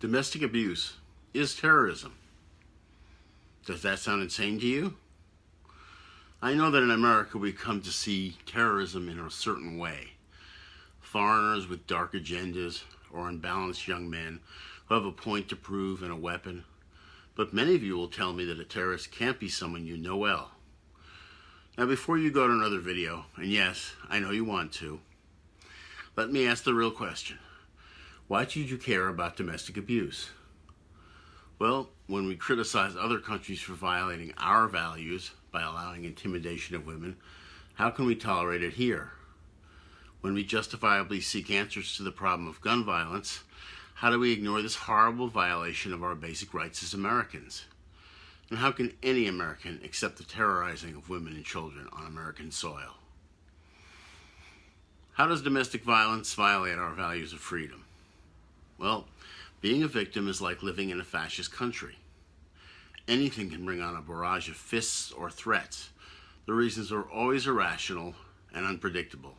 Domestic abuse is terrorism. Does that sound insane to you? I know that in America we come to see terrorism in a certain way. Foreigners with dark agendas or unbalanced young men who have a point to prove and a weapon. But many of you will tell me that a terrorist can't be someone you know well. Now before you go to another video, and yes, I know you want to, let me ask the real question. Why should you care about domestic abuse? Well, when we criticize other countries for violating our values by allowing intimidation of women, how can we tolerate it here? When we justifiably seek answers to the problem of gun violence, how do we ignore this horrible violation of our basic rights as Americans? And how can any American accept the terrorizing of women and children on American soil? How does domestic violence violate our values of freedom? Well, being a victim is like living in a fascist country. Anything can bring on a barrage of fists or threats. The reasons are always irrational and unpredictable.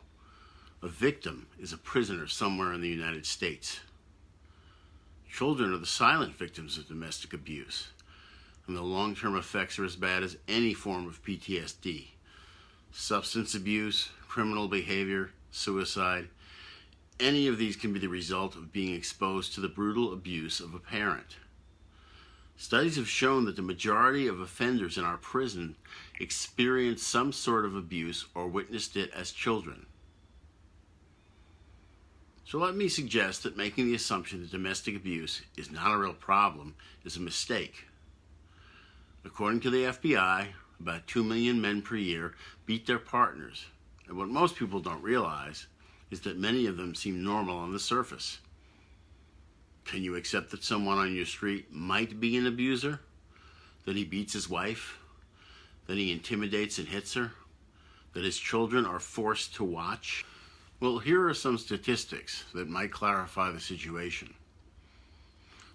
A victim is a prisoner somewhere in the United States. Children are the silent victims of domestic abuse, and the long-term effects are as bad as any form of PTSD. Substance abuse, criminal behavior, suicide, any of these can be the result of being exposed to the brutal abuse of a parent. Studies have shown that the majority of offenders in our prison experienced some sort of abuse or witnessed it as children. So let me suggest that making the assumption that domestic abuse is not a real problem is a mistake. According to the FBI, about 2 million men per year beat their partners, and what most people don't realize is that many of them seem normal on the surface. Can you accept that someone on your street might be an abuser? That he beats his wife? That he intimidates and hits her? That his children are forced to watch? Well, here are some statistics that might clarify the situation.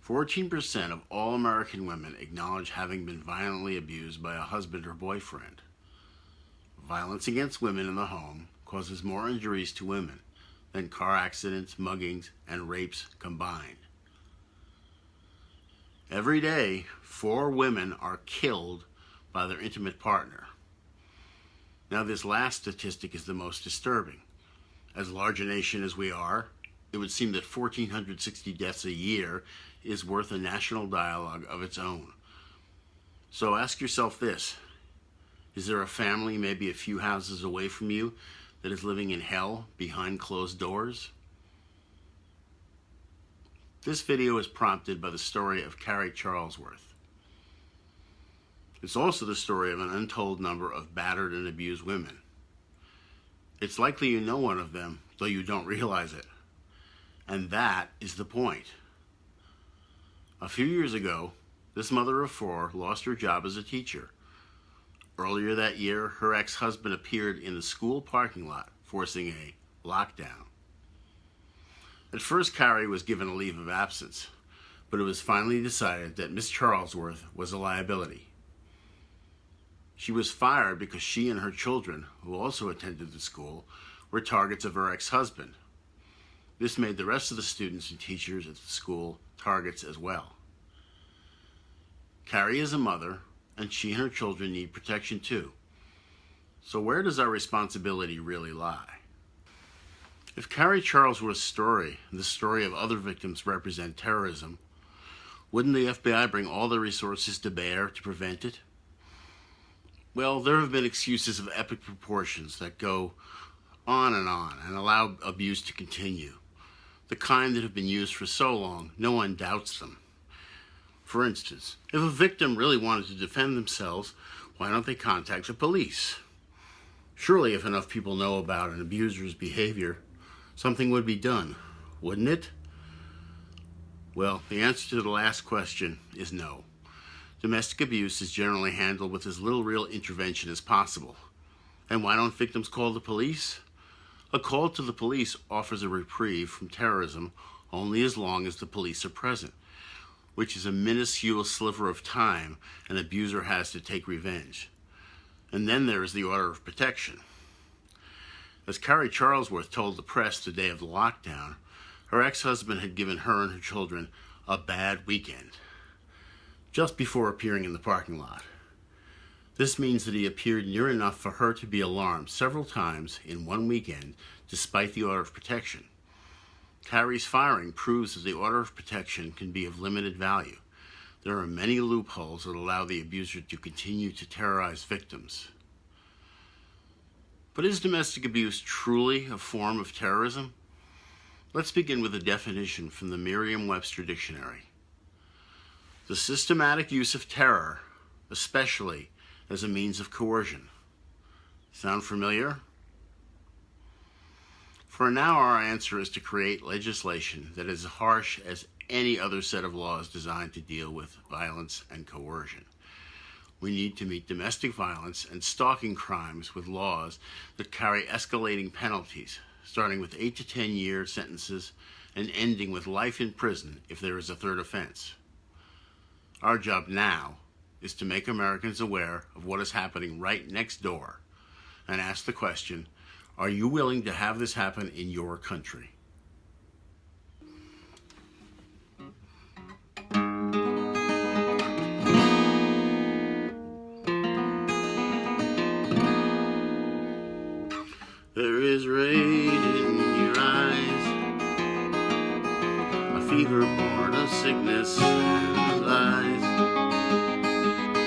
14% of all American women acknowledge having been violently abused by a husband or boyfriend. Violence against women in the home causes more injuries to women than car accidents, muggings, and rapes combined. Every day, 4 women are killed by their intimate partner. Now, this last statistic is the most disturbing. As large a nation as we are, it would seem that 1,460 deaths a year is worth a national dialogue of its own. So ask yourself this. Is there a family maybe a few houses away from you that is living in hell behind closed doors? This video is prompted by the story of Carrie Charlesworth. It's also the story of an untold number of battered and abused women. It's likely you know one of them, though you don't realize it. And that is the point. A few years ago, this mother of 4 lost her job as a teacher. Earlier that year, her ex-husband appeared in the school parking lot, forcing a lockdown. At first, Carrie was given a leave of absence, but it was finally decided that Miss Charlesworth was a liability. She was fired because she and her children, who also attended the school, were targets of her ex-husband. This made the rest of the students and teachers at the school targets as well. Carrie is a mother, and she and her children need protection too. So where does our responsibility really lie? If Carrie Charlesworth's story and the story of other victims represent terrorism, wouldn't the FBI bring all their resources to bear to prevent it? Well, there have been excuses of epic proportions that go on and allow abuse to continue. The kind that have been used for so long, no one doubts them. For instance, if a victim really wanted to defend themselves, why don't they contact the police? Surely if enough people know about an abuser's behavior, something would be done, wouldn't it? Well, the answer to the last question is no. Domestic abuse is generally handled with as little real intervention as possible. And why don't victims call the police? A call to the police offers a reprieve from terrorism only as long as the police are present, which is a minuscule sliver of time an abuser has to take revenge. And then there is the order of protection. As Carrie Charlesworth told the press the day of the lockdown, her ex-husband had given her and her children a bad weekend, just before appearing in the parking lot. This means that he appeared near enough for her to be alarmed several times in one weekend, despite the order of protection. Carrie's firing proves that the order of protection can be of limited value. There are many loopholes that allow the abuser to continue to terrorize victims. But is domestic abuse truly a form of terrorism? Let's begin with a definition from the Merriam-Webster Dictionary. The systematic use of terror, especially as a means of coercion. Sound familiar? For now, our answer is to create legislation that is as harsh as any other set of laws designed to deal with violence and coercion. We need to meet domestic violence and stalking crimes with laws that carry escalating penalties, starting with 8 to 10 year sentences and ending with life in prison if there is a third offense. Our job now is to make Americans aware of what is happening right next door and ask the question, are you willing to have this happen in your country? There is rage in your eyes, a fever born of sickness and lies.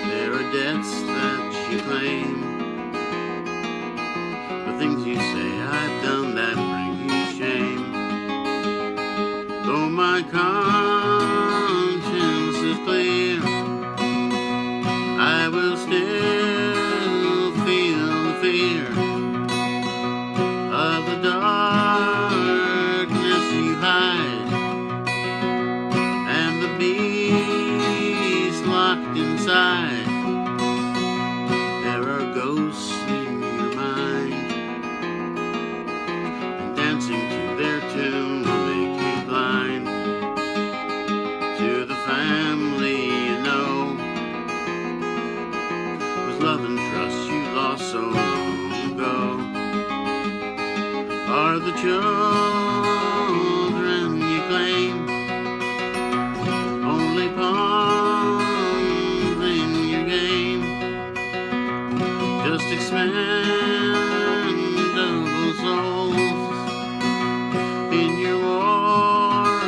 There are debts that you claim, the things you say I've done that bring you shame. Though my conscience is clear, I will still feel the fear of the darkness you hide, and the beast locked inside. There are ghosts in your mind, and dancing to their tune will make you blind to the family you know, whose love and trust you lost so long ago. Are the children you claim only pawns in your game, just expendable souls in your war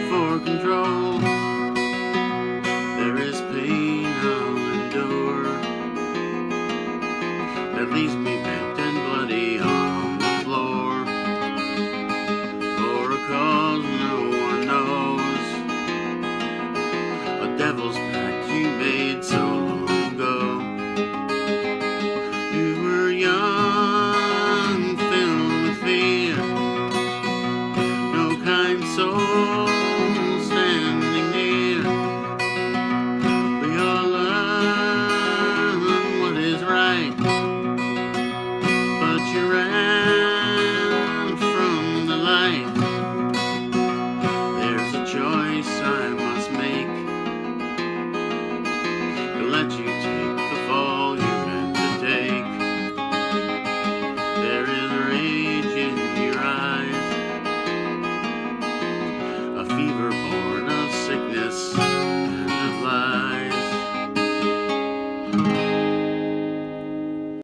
for control? There is pain I'll endure that leaves me bent and bloody on the floor, for a cause no one knows, a devil's pact you made so long ago. You were young, filled with fear, no kind soul